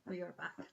We are back.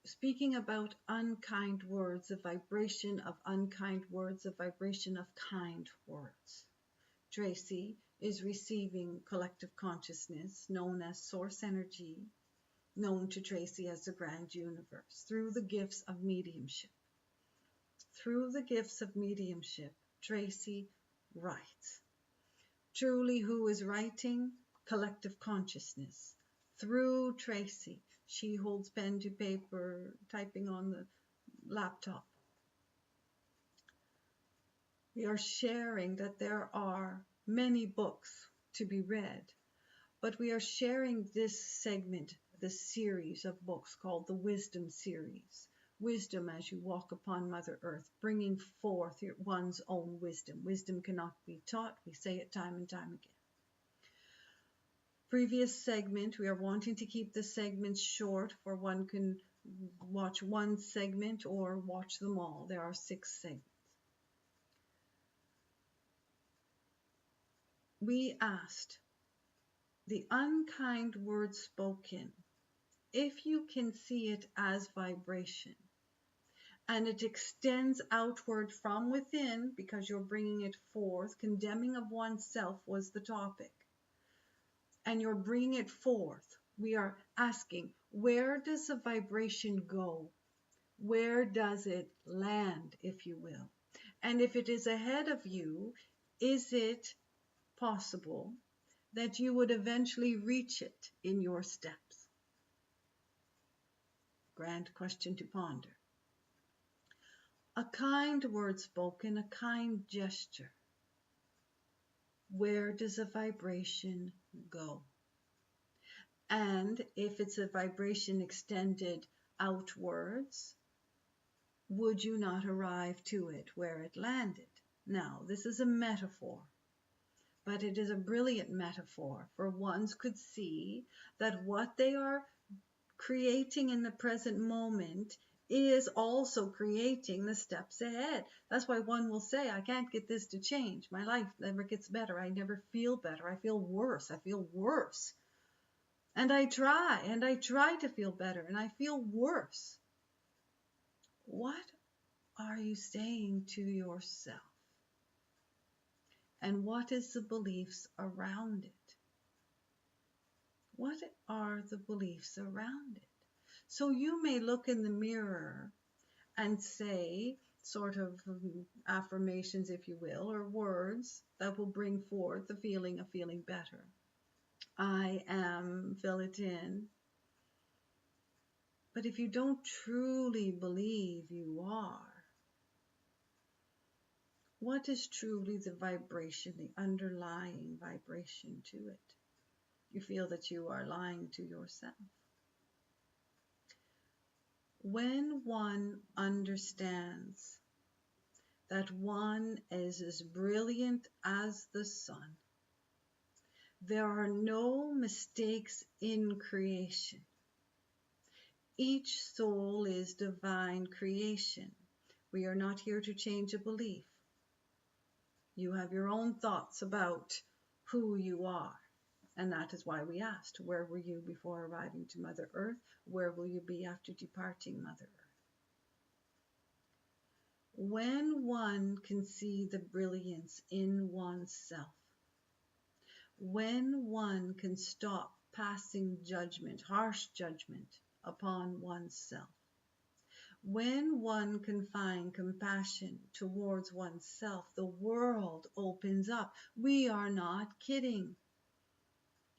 Speaking about unkind words, the vibration of unkind words, the vibration of kind words. Tracy is receiving collective consciousness known as source energy, known to Tracy as the grand universe, through the gifts of mediumship. Through the gifts of mediumship, Tracy writes. Truly, who is writing? Collective consciousness. Through Tracy, she holds pen to paper, typing on the laptop. We are sharing that there are many books to be read, but we are sharing this segment, this series of books called the Wisdom Series. Wisdom as you walk upon Mother Earth, bringing forth one's own wisdom. Wisdom cannot be taught. We say it time and time again. Previous segment, we are wanting to keep the segments short, for one can watch one segment or watch them all. There are 6 segments. We asked the unkind word spoken, if you can see it as vibration, and it extends outward from within because you're bringing it forth. Condemning of oneself was the topic. And you're bringing it forth. We are asking, where does the vibration go? Where does it land, if you will? And if it is ahead of you, is it possible that you would eventually reach it in your steps? Grand question to ponder. A kind word spoken, a kind gesture. Where does a vibration go? And if it's a vibration extended outwards, would you not arrive to it where it landed? Now, this is a metaphor, but it is a brilliant metaphor, for ones could see that what they are creating in the present moment is also creating the steps ahead. That's why one will say, I can't get this to change. My life never gets better. I never feel better. I feel worse. I feel worse. And I try to feel better, and I feel worse. What are you saying to yourself? And what is the beliefs around it? What are the beliefs around it? So you may look in the mirror and say sort of affirmations, if you will, or words that will bring forth the feeling of feeling better. I am, fill it in. But if you don't truly believe you are, what is truly the vibration, the underlying vibration to it? You feel that you are lying to yourself. When one understands that one is as brilliant as the sun, there are no mistakes in creation. Each soul is divine creation. We are not here to change a belief. You have your own thoughts about who you are. And that is why we asked, where were you before arriving to Mother Earth? Where will you be after departing Mother Earth? When one can see the brilliance in oneself, when one can stop passing judgment, harsh judgment upon oneself, when one can find compassion towards oneself, the world opens up. We are not kidding.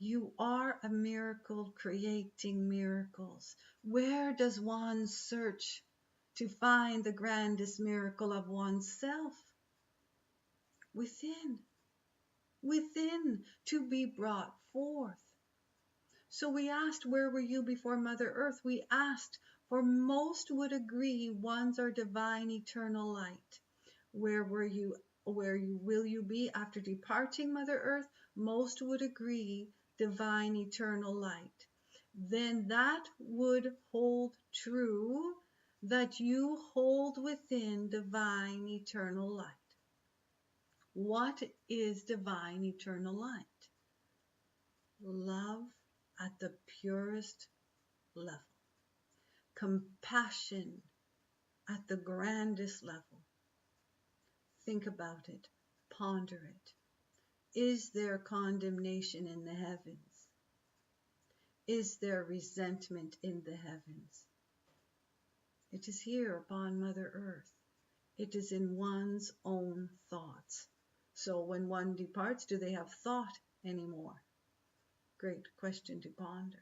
You are a miracle creating miracles. Where does one search to find the grandest miracle of oneself? Within, to be brought forth. So we asked, where were you before Mother Earth? We asked, for most would agree, ones are divine eternal light. Where were you? Will you be after departing Mother Earth? Most would agree, divine eternal light. Then that would hold true, that you hold within divine eternal light. What is divine eternal light? Love at the purest level. Compassion at the grandest level. Think about it. Ponder it. Is there condemnation in the heavens? Is there resentment in the heavens? It is here upon Mother Earth. It is in one's own thoughts. So when one departs, do they have thought anymore? Great question to ponder.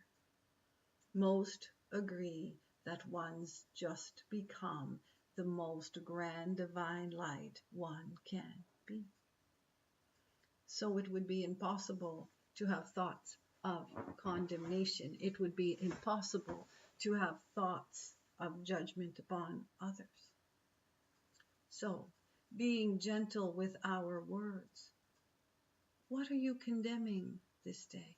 Most agree that one's just become the most grand divine light one can be. So it would be impossible to have thoughts of condemnation. It would be impossible to have thoughts of judgment upon others. So, being gentle with our words. What are you condemning this day?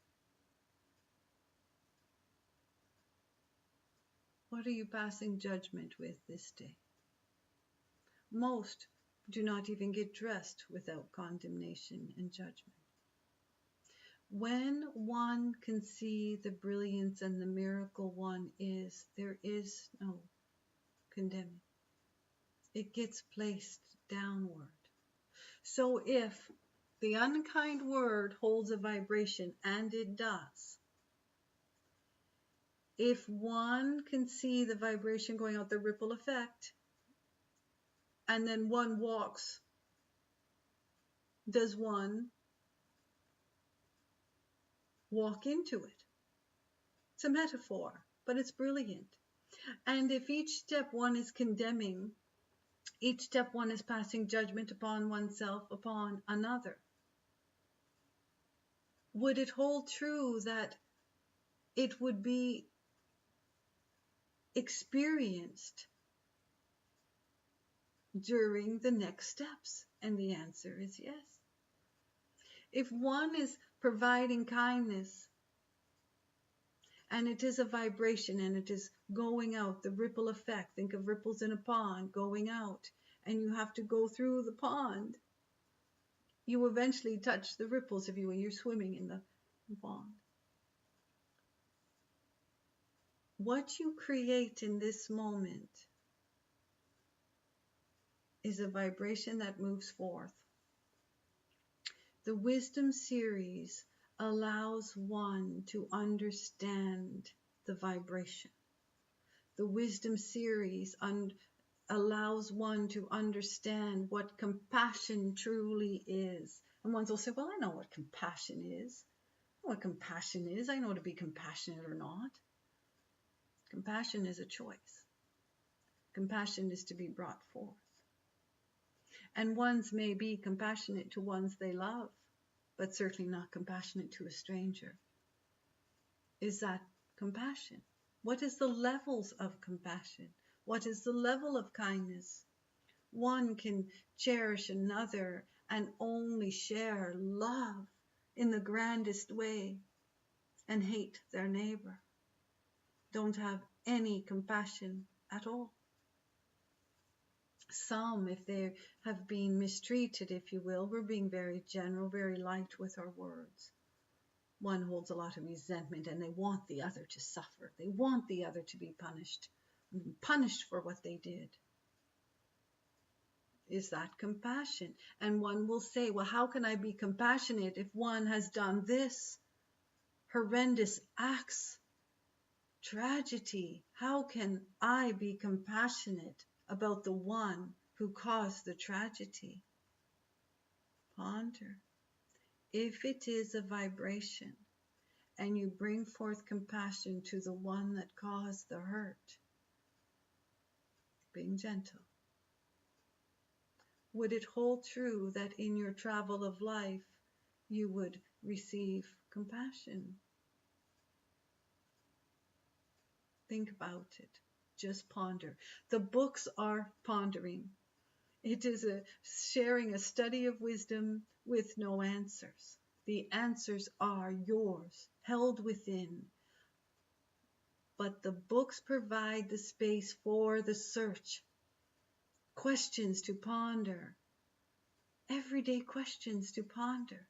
What are you passing judgment with this day? Most do not even get dressed without condemnation and judgment. When one can see the brilliance and the miracle one is, there is no condemning. It gets placed downward. So if the unkind word holds a vibration, and it does, if one can see the vibration going out, the ripple effect, and then one walks, does one walk into it? It's a metaphor, but it's brilliant. And if each step one is condemning, each step one is passing judgment upon oneself, upon another, would it hold true that it would be experienced during the next steps? And the answer is yes. If one is providing kindness, and it is a vibration and it is going out, the ripple effect, think of ripples in a pond going out, and you have to go through the pond, you eventually touch the ripples if you're swimming in the pond. What you create in this moment is a vibration that moves forth. The wisdom series allows one to understand the vibration. The wisdom series allows one to understand what compassion truly is. And one will say, well, I know what compassion is. I know what compassion is. I know to be compassionate or not. Compassion is a choice. Compassion is to be brought forth. And ones may be compassionate to ones they love, but certainly not compassionate to a stranger. Is that compassion? What is the levels of compassion? What is the level of kindness? One can cherish another and only share love in the grandest way and hate their neighbor. Don't have any compassion at all. Some, if they have been mistreated, if you will, we're being very general, very light with our words. One holds a lot of resentment and they want the other to suffer. They want the other to be punished for what they did. Is that compassion? And one will say, well, how can I be compassionate if one has done this horrendous acts, tragedy? How can I be compassionate about the one who caused the tragedy? Ponder. If it is a vibration and you bring forth compassion to the one that caused the hurt, being gentle, would it hold true that in your travel of life you would receive compassion? Think about it. Just ponder. The books are pondering. It is sharing a study of wisdom with no answers. The answers are yours, held within. But the books provide the space for the search. Questions to ponder. Everyday questions to ponder.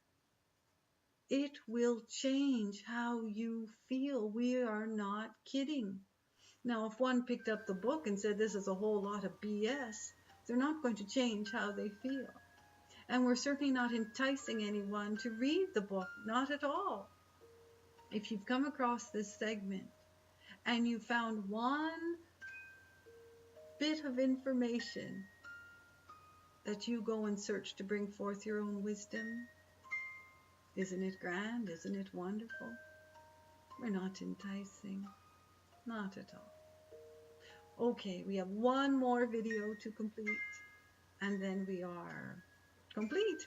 It will change how you feel. We are not kidding. Now, if one picked up the book and said this is a whole lot of BS, they're not going to change how they feel. And we're certainly not enticing anyone to read the book, not at all. If you've come across this segment and you found one bit of information that you go and search to bring forth your own wisdom, isn't it grand? Isn't it wonderful? We're not enticing, not at all. Okay, we have one more video to complete, and then we are complete.